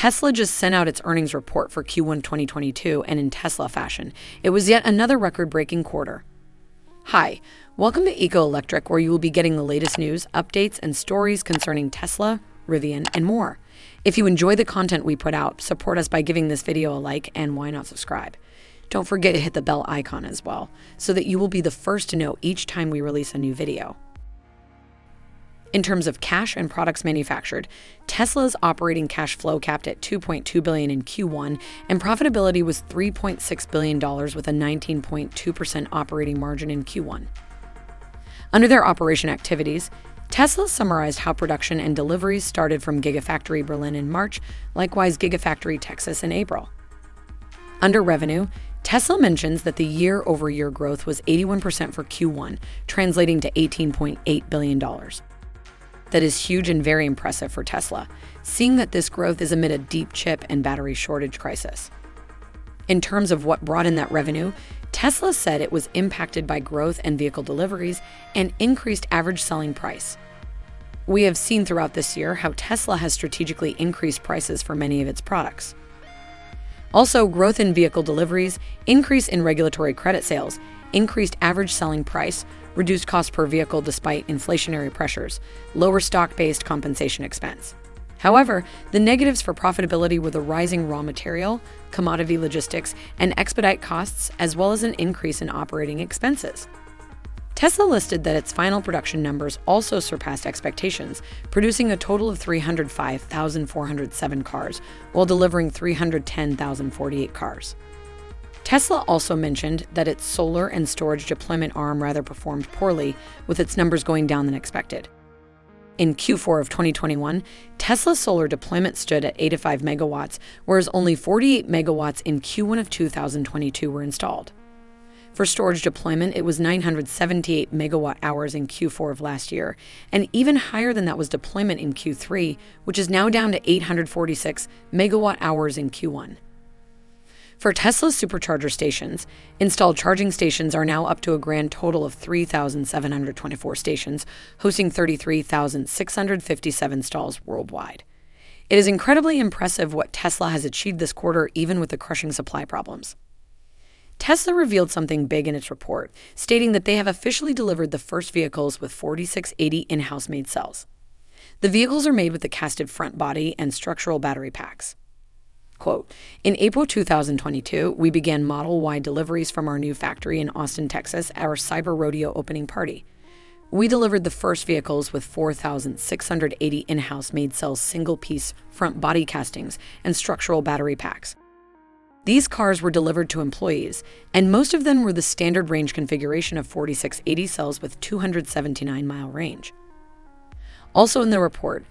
Tesla just sent out its earnings report for Q1 2022, and in Tesla fashion, it was yet another record-breaking quarter. Hi, welcome to Eco Electric, where you will be getting the latest news, updates, and stories concerning Tesla, Rivian, and more. If you enjoy the content we put out, support us by giving this video a like, and why not subscribe? Don't forget to hit the bell icon as well, so that you will be the first to know each time we release a new video. In terms of cash and products manufactured, Tesla's operating cash flow capped at $2.2 billion in Q1, and profitability was $3.6 billion with a 19.2% operating margin in Q1. Under their operation activities, Tesla summarized how production and deliveries started from Gigafactory Berlin in March, likewise Gigafactory Texas in April. Under revenue, Tesla mentions that the year-over-year growth was 81% for Q1, translating to $18.8 billion. That is huge and very impressive for Tesla, seeing that this growth is amid a deep chip and battery shortage crisis. In terms of what brought in that revenue, Tesla said it was impacted by growth and vehicle deliveries and increased average selling price. We have seen throughout this year how Tesla has strategically increased prices for many of its products. Also, growth in vehicle deliveries, increase in regulatory credit sales, increased average selling price, reduced cost per vehicle despite inflationary pressures, lower stock-based compensation expense. However, the negatives for profitability were the rising raw material, commodity logistics, and expedite costs, as well as an increase in operating expenses. Tesla listed that its final production numbers also surpassed expectations, producing a total of 305,407 cars, while delivering 310,048 cars. Tesla also mentioned that its solar and storage deployment arm rather performed poorly, with its numbers going down than expected. In Q4 of 2021, Tesla's solar deployment stood at 85 megawatts, whereas only 48 megawatts in Q1 of 2022 were installed. For storage deployment, it was 978 megawatt hours in Q4 of last year, and even higher than that was deployment in Q3, which is now down to 846 megawatt hours in Q1. For Tesla's supercharger stations, installed charging stations are now up to a grand total of 3,724 stations, hosting 33,657 stalls worldwide. It is incredibly impressive what Tesla has achieved this quarter, even with the crushing supply problems. Tesla revealed something big in its report, stating that they have officially delivered the first vehicles with 4680 in-house made cells. The vehicles are made with the casted front body and structural battery packs. Quote, in April 2022, we began model-wide deliveries from our new factory in Austin, Texas, at our Cyber Rodeo opening party. We delivered the first vehicles with 4,680 in-house made cells, single-piece front body castings, and structural battery packs. These cars were delivered to employees, and most of them were the standard range configuration of 4680 cells with 279-mile range. Also in the report,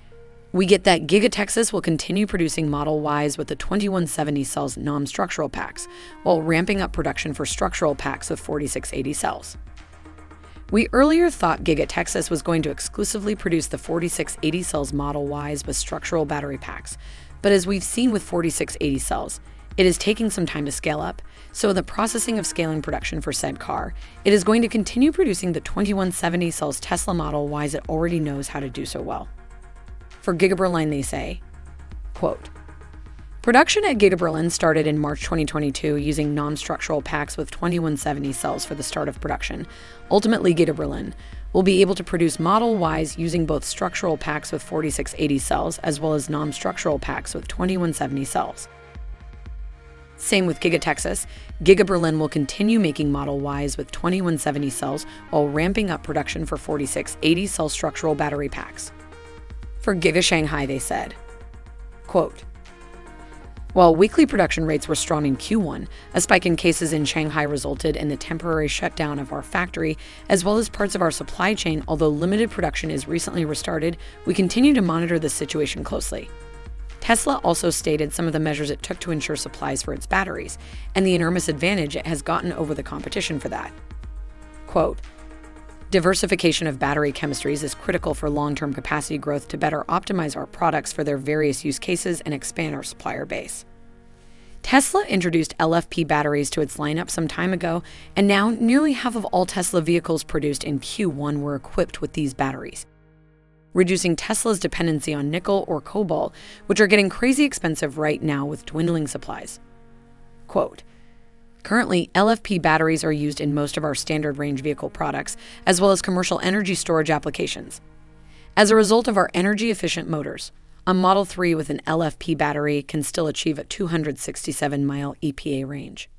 we get that Texas will continue producing Model Ys with the 2170 cells non-structural packs, while ramping up production for structural packs of 4680 cells. We earlier thought Texas was going to exclusively produce the 4680 cells Model Ys with structural battery packs, but as we've seen with 4680 cells, it is taking some time to scale up, so in the processing of scaling production for said car, it is going to continue producing the 2170 cells Tesla Model Ys it already knows how to do so well. For Giga Berlin, they say, quote, production at Giga Berlin started in March 2022 using non-structural packs with 2170 cells for the start of production. Ultimately, Giga Berlin will be able to produce Model Ys using both structural packs with 4680 cells as well as non-structural packs with 2170 cells. Same with Texas, Giga Berlin will continue making Model Ys with 2170 cells while ramping up production for 4680 cell structural battery packs. For Giga Shanghai, they said, quote, while weekly production rates were strong in Q1, a spike in cases in Shanghai resulted in the temporary shutdown of our factory as well as parts of our supply chain. Although limited production is recently restarted, we continue to monitor the situation closely. Tesla also stated some of the measures it took to ensure supplies for its batteries, and the enormous advantage it has gotten over the competition for that. Quote, diversification of battery chemistries is critical for long-term capacity growth to better optimize our products for their various use cases and expand our supplier base. Tesla introduced LFP batteries to its lineup some time ago, and now nearly half of all Tesla vehicles produced in Q1 were equipped with these batteries. reducing Tesla's dependency on nickel or cobalt, which are getting crazy expensive right now with dwindling supplies. Quote, currently, LFP batteries are used in most of our standard range vehicle products, as well as commercial energy storage applications. As a result of our energy-efficient motors, a Model 3 with an LFP battery can still achieve a 267-mile EPA range.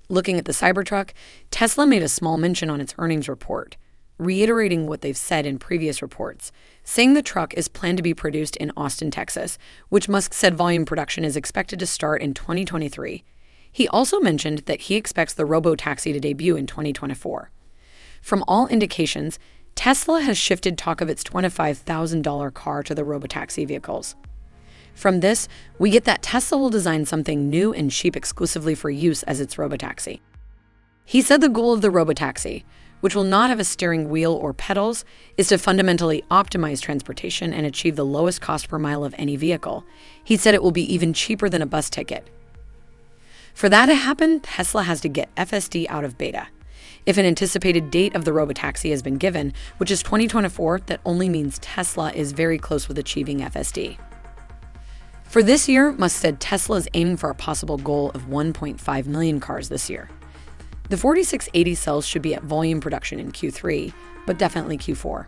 Looking at the Cybertruck, Tesla made a small mention on its earnings report, reiterating what they've said in previous reports, saying the truck is planned to be produced in Austin, Texas, which Musk said volume production is expected to start in 2023. He also mentioned that he expects the robotaxi to debut in 2024. From all indications, Tesla has shifted talk of its $25,000 car to the robotaxi vehicles. From this, we get that Tesla will design something new and cheap exclusively for use as its robotaxi. He said the goal of the robotaxi, which will not have a steering wheel or pedals, is to fundamentally optimize transportation and achieve the lowest cost per mile of any vehicle. He said it will be even cheaper than a bus ticket. For that to happen, Tesla has to get FSD out of beta. If an anticipated date of the robotaxi has been given, which is 2024, that only means Tesla is very close with achieving FSD. For this year, Musk said Tesla is aiming for a possible goal of 1.5 million cars this year. The 4680 cells should be at volume production in Q3, but definitely Q4.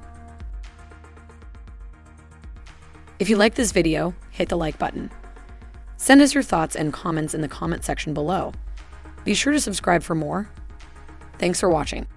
If you like this video, hit the like button. Send us your thoughts and comments in the comment section below. Be sure to subscribe for more. Thanks for watching.